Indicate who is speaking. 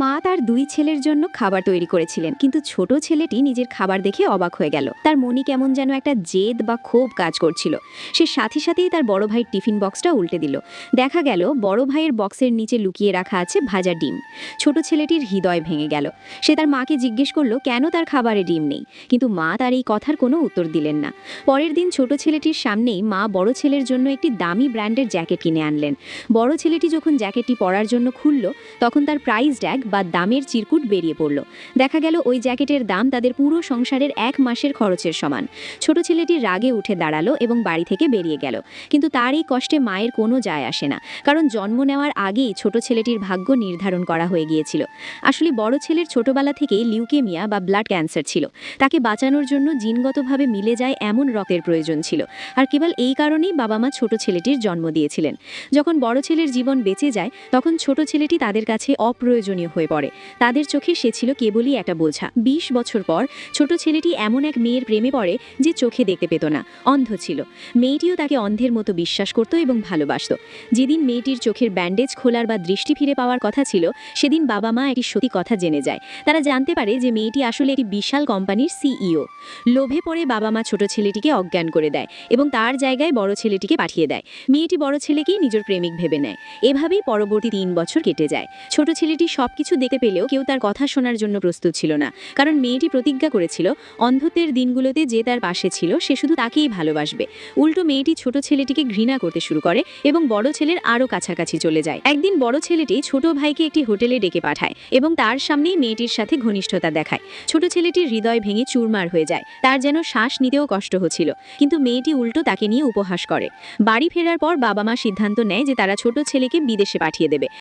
Speaker 1: মা তার দুই ছেলের জন্য খাবার তৈরি করেছিলেন, কিন্তু ছোট ছেলেটি নিজের খাবার দেখে অবাক হয়ে গেল। তার মনে কেমন যেন একটা জেদ বা ক্ষোভ কাজ করছিল। সে সাথে সাথেই তার বড় ভাইয়ের টিফিন বক্সটা উল্টে দিল। দেখা গেল বড় ভাইয়ের বক্সের নিচে লুকিয়ে রাখা আছে ভাজা ডিম। ছোট ছেলেটির হৃদয় ভেঙে গেল। সে তার মাকে জিজ্ঞেস করলো কেন তার খাবারে ডিম নেই, কিন্তু মা তার এই কথার কোনো উত্তর দিলেন না। পরের দিন ছোট ছেলেটির সামনেই মা বড় ছেলের জন্য একটি দামি ব্র্যান্ডের জ্যাকেট কিনে আনলেন। বড় ছেলেটি যখন জ্যাকেটটি পরার জন্য খুলল, তখন তার প্রাইস ট্যাগ বা দামের চিরকুট বেরিয়ে পড়ল। দেখা গেল ওই জ্যাকেটের দাম তাদের পুরো সংসারের 1 মাসের খরচের সমান। ছোট ছেলেটি রাগে উঠে দাঁড়ালো এবং বাড়ি থেকে বেরিয়ে গেল। কিন্তু তার এই কষ্টে মায়ের কোনো যায় আসে না, কারণ জন্ম নেওয়ার আগেই ছোট ছেলেটির ভাগ্য নির্ধারণ করা হয়ে গিয়েছিল। আসলে বড় ছেলের ছোটবেলা থেকেই লিউকেমিয়া বা ব্লাড ক্যান্সার ছিল। তাকে বাঁচানোর জন্য জিনগতভাবে মিলে যায় এমন রক্তের প্রয়োজন ছিল, আর কেবল এই কারণেই বাবা মা ছোট ছেলেটির জন্ম দিয়েছিলেন। যখন বড় ছেলের জীবন বেঁচে যায়, তখন ছোট ছেলেটি তাদের কাছে অপ্রয়োজনীয় হয়ে পড়ে। তাদের চোখে সে ছিল কেবলই একটা বোঝা। 20 বছর পর ছোট ছেলেটি এমন এক মেয়ের প্রেমে পড়ে যে চোখে দেখতে পেত না, অন্ধ ছিল। মেয়েটিও তাকে অন্ধের মতো বিশ্বাস করত এবং ভালোবাসত। যেদিন মেয়েটির চোখের ব্যান্ডেজ খোলার বা দৃষ্টি ফিরে পাওয়ার কথা ছিল, সেদিন বাবা মা একটি সত্যি কথা জেনে যায়। তারা জানতে পারে যে মেয়েটি আসলে একটি বিশাল কোম্পানির সিইও। লোভে পড়ে বাবা মা ছোট ছেলেটিকে অজ্ঞান করে দেয় এবং তার জায়গায় বড় ছেলেটিকে পাঠিয়ে দেয়। মেয়েটি বড় ছেলেকেই নিজের প্রেমিক ভেবে নেয়। এভাবেই পরবর্তী 3 বছর কেটে যায়। ছোট ছেলেটি সবকিছু দেখতে পেলেও কেউ তার কথা শোনার জন্য প্রস্তুত ছিল না, কারণ মেয়েটি প্রতিজ্ঞা করেছিল অন্ধত্বের দিনগুলোতে যে তার পাশে ছিল সে শুধু তাকেই ভালোবাসবে। উল্টো মেয়েটি ছোট ছেলেটিকে ঘৃণা করতে শুরু করে এবং বড় ছেলের আরও কাছাকাছি চলে যায়। একদিন বড় ছেলেটি ছোট ভাইকে একটি হোটেলে ডেকে পাঠায় এবং তার সামনেই মেয়েটির সাথে ঘনিষ্ঠতা দেখায়। ছোট ছেলেটির হৃদয় ভেঙে চুরমার হয়ে যায়। তার যেন শ্বাস নিতেও কষ্ট হচ্ছিল, কিন্তু মেয়েটি উল্টো তাকে নিয়ে উপহাস করে। বাড়ি ফেরার পর বাবা মা সিদ্ধান্ত নেয় যে তারা ছোট ছেলেকে বিদেশে পাঠিয়ে দেবে।